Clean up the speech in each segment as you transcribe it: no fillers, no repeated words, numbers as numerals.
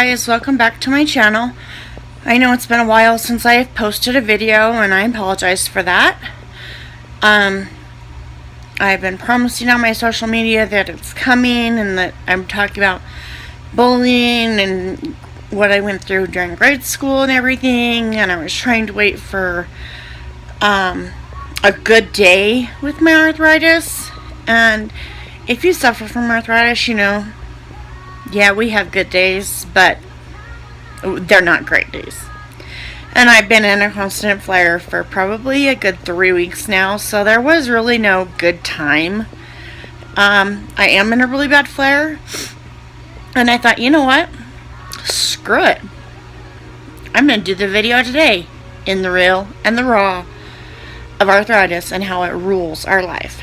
guys, welcome back to my channel. I know it's been a while since I have posted a video and I apologize for that. I've been promising on my social media that it's coming and that I'm talking about bullying and what I went through during grade school and everything, and I was trying to wait for a good day with my arthritis. And if you suffer from arthritis, you know, yeah, we have good days, but they're not great days. And I've been in a constant flare for probably a good 3 weeks now, so there was really no good time. I am in a really bad flare, and I thought, you know what? Screw it. I'm going to do the video today in the real and the raw of arthritis and how it rules our life.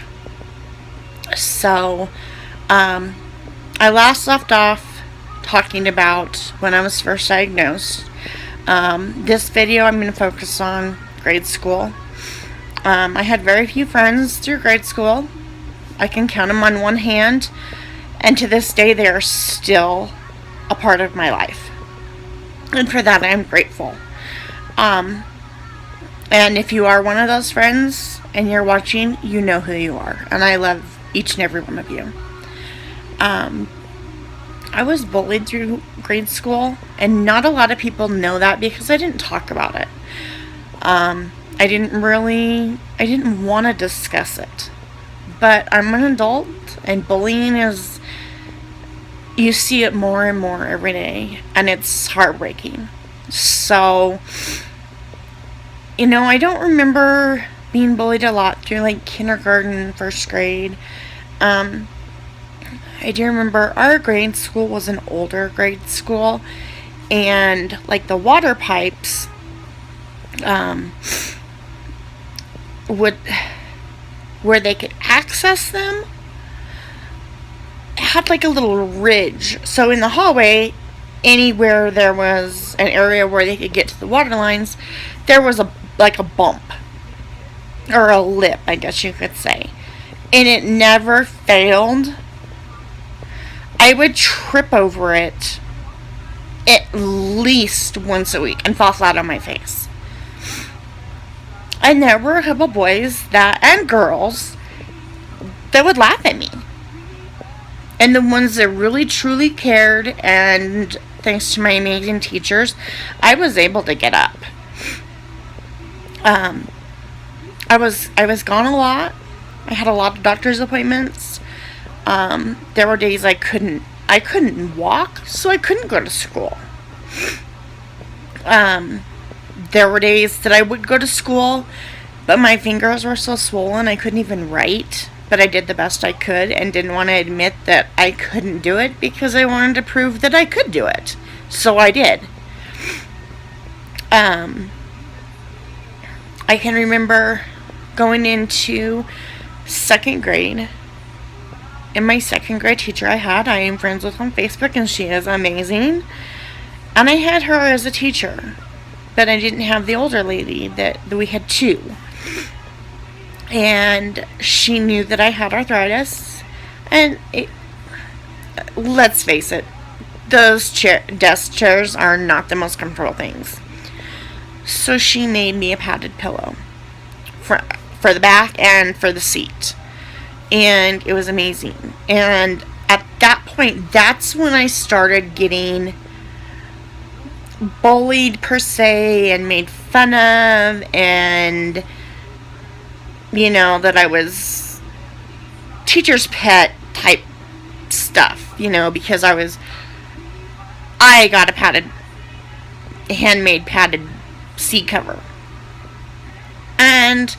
So, I last left off talking about when I was first diagnosed. This video I'm going to focus on grade school. I had very few friends through grade school. I can count them on one hand, and to this day they are still a part of my life. And for that I am grateful. And if you are one of those friends and you're watching, you know who you are. And I love each and every one of you. I was bullied through grade school, and not a lot of people know that because I didn't talk about it. I didn't want to discuss it. But I'm an adult, and bullying is, you see it more and more every day, and it's heartbreaking. So, you know, I don't remember being bullied a lot through like kindergarten, first grade. I do remember our grade school was an older grade school, and like the water pipes where they could access them had like a little ridge. So in the hallway, anywhere there was an area where they could get to the water lines, there was a bump or a lip, I guess you could say, and it never failed. I would trip over it at least once a week and fall flat on my face. And there were a couple boys and girls that would laugh at me. And the ones that really truly cared, and thanks to my amazing teachers, I was able to get up. I was gone a lot. I had a lot of doctor's appointments. There were days I couldn't walk, so I couldn't go to school. There were days that I would go to school, but my fingers were so swollen I couldn't even write, but I did the best I could and didn't want to admit that I couldn't do it because I wanted to prove that I could do it. So I did. I can remember going into second grade. And my second grade teacher I am friends with on Facebook, and she is amazing. And I had her as a teacher, but I didn't have the older lady that we had two. And she knew that I had arthritis, and let's face it, those desk chairs are not the most comfortable things. So she made me a padded pillow for the back and for the seat. And it was amazing. And at that point, that's when I started getting bullied per se and made fun of, and you know, that I was teacher's pet type stuff, you know, because I got a handmade padded seat cover. And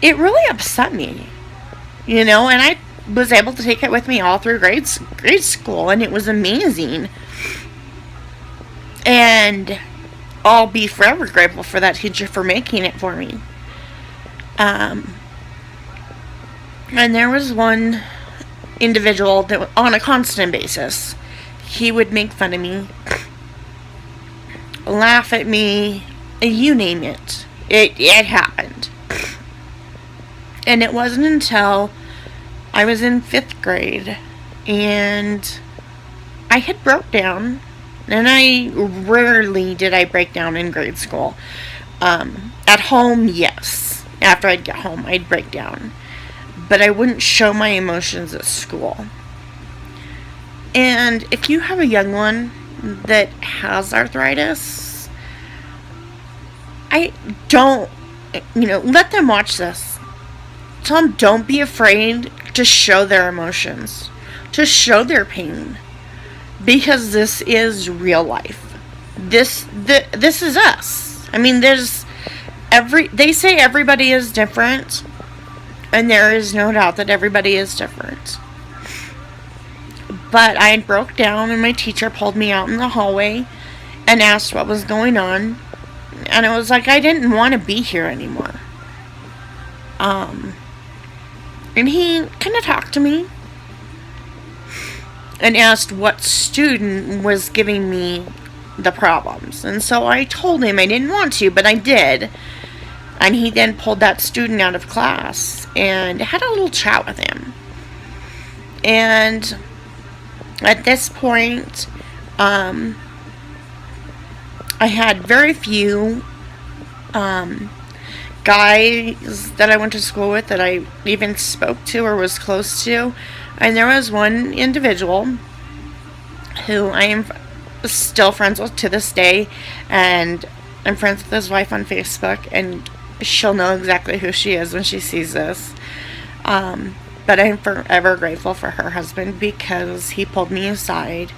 it really upset me. You know, and I was able to take it with me all through grade school, and it was amazing. And I'll be forever grateful for that teacher for making it for me. And there was one individual that, on a constant basis, he would make fun of me, laugh at me, you name it. It happened. And it wasn't until I was in 5th grade and I had broke down And I rarely did I break down in grade school. At home, yes. After I'd get home, I'd break down. But I wouldn't show my emotions at school. And if you have a young one that has arthritis, I don't, let them watch this. Tell them don't be afraid to show their emotions, to show their pain. Because this is real life. This is us. I mean, they say everybody is different, and there is no doubt that everybody is different. But I broke down, and my teacher pulled me out in the hallway and asked what was going on, and it was like I didn't want to be here anymore. And he kind of talked to me and asked what student was giving me the problems. And so I told him I didn't want to, but I did. And he then pulled that student out of class and had a little chat with him. And at this point, I had very few guys that I went to school with that I even spoke to or was close to. And there was one individual who I am still friends with to this day, and I'm friends with his wife on Facebook, and she'll know exactly who she is when she sees this. But I'm forever grateful for her husband, because he pulled me aside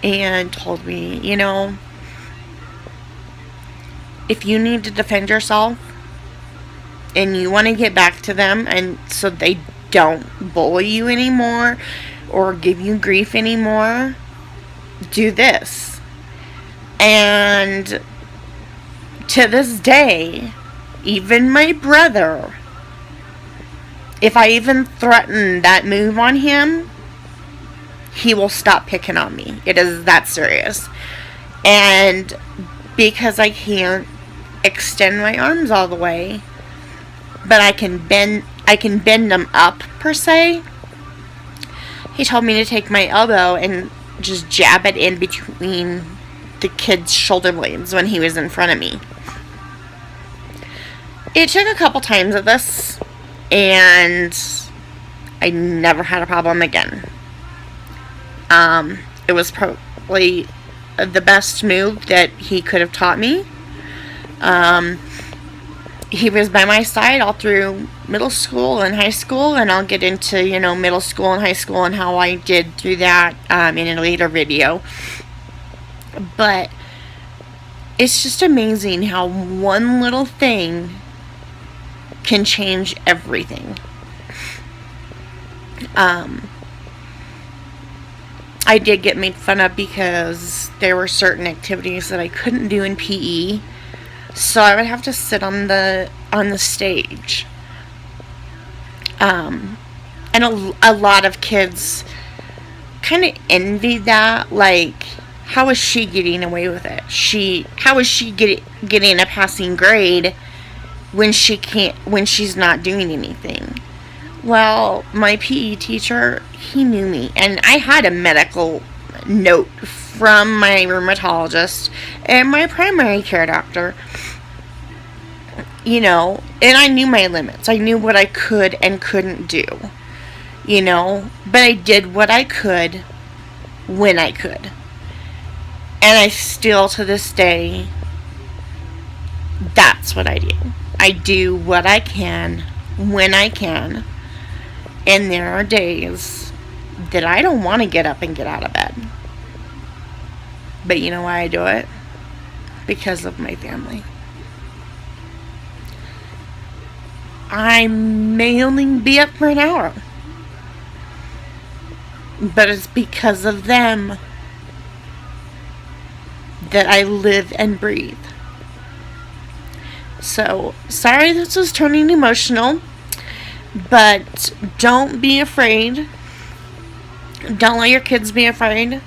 and told me, if you need to defend yourself and you want to get back to them, and so they don't bully you anymore or give you grief anymore, do this. And to this day, even my brother, if I even threaten that move on him, he will stop picking on me. It is that serious. And because I can't extend my arms all the way, but I can bend them up, per se. He told me to take my elbow and just jab it in between the kid's shoulder blades when he was in front of me. It took a couple times of this, and I never had a problem again. It was probably the best move that he could have taught me. He was by my side all through middle school and high school, and I'll get into, middle school and high school and how I did through that in a later video. But it's just amazing how one little thing can change everything. I did get made fun of because there were certain activities that I couldn't do in PE. So I would have to sit on the stage. And a lot of kids kind of envied that. Like, how is she getting away with it? How is she getting a passing grade when she's not doing anything? Well, my PE teacher, he knew me, and I had a medical note from my rheumatologist and my primary care doctor, and I knew my limits. I knew what I could and couldn't do, but I did what I could when I could. And I still, to this day, that's what I do. I do what I can when I can. And there are days that I don't want to get up and get out of bed. But you know why I do it? Because of my family. I may only be up for an hour, but it's because of them that I live and breathe. So, sorry this was turning emotional, but don't be afraid. Don't let your kids be afraid.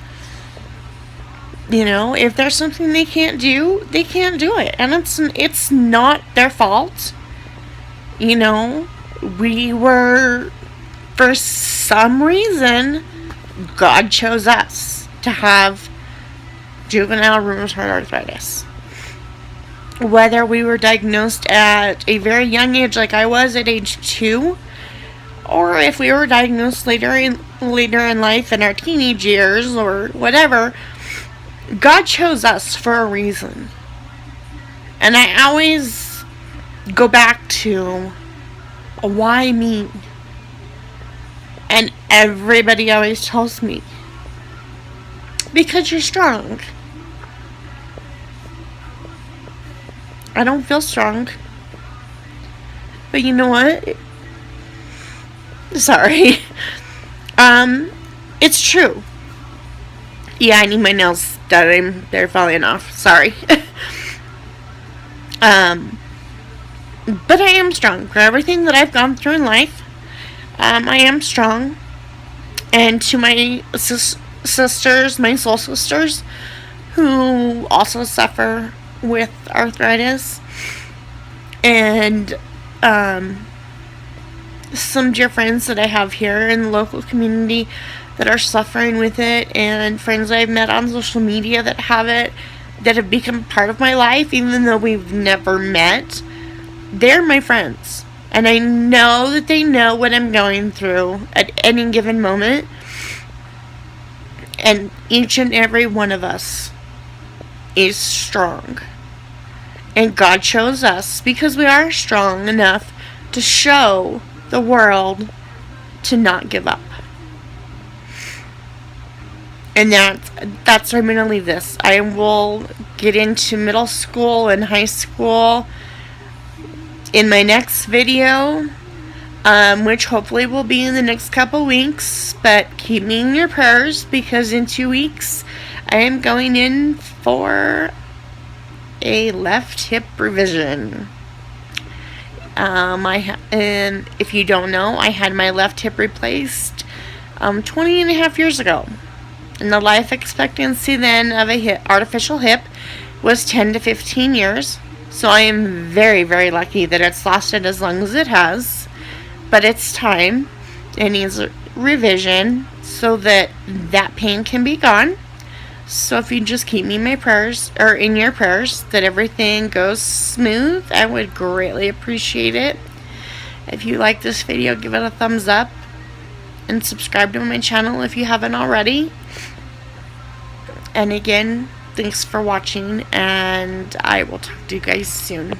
If there's something they can't do, they can't do it. And it's not their fault. We were, for some reason, God chose us to have juvenile rheumatoid arthritis. Whether we were diagnosed at a very young age, like I was at age 2, or if we were diagnosed later in life in our teenage years or whatever, God chose us for a reason. And I always go back to, why me? And everybody always tells me, because you're strong. I don't feel strong. But you know what? Sorry. It's true. Yeah, I need my nails done. They're falling off. Sorry. But I am strong. For everything that I've gone through in life, I am strong. And to my sisters, my soul sisters, who also suffer with arthritis, and some dear friends that I have here in the local community that are suffering with it, and friends I've met on social media that have it, that have become part of my life even though we've never met. They're my friends, and I know that they know what I'm going through at any given moment, and each and every one of us is strong. And God chose us because we are strong enough to show the world to not give up. And that's where I'm going to leave this. I will get into middle school and high school in my next video, which hopefully will be in the next couple weeks. But keep me in your prayers, because in 2 weeks I am going in for a left hip revision. And if you don't know, I had my left hip replaced 20 and a half years ago. And the life expectancy then of a artificial hip was 10 to 15 years. So I am very, very lucky that it's lasted as long as it has. But it's time. It needs a revision so that pain can be gone. So if you just keep me in my prayers, or in your prayers, that everything goes smooth, I would greatly appreciate it. If you like this video, give it a thumbs up, and subscribe to my channel if you haven't already. And again, thanks for watching, and I will talk to you guys soon.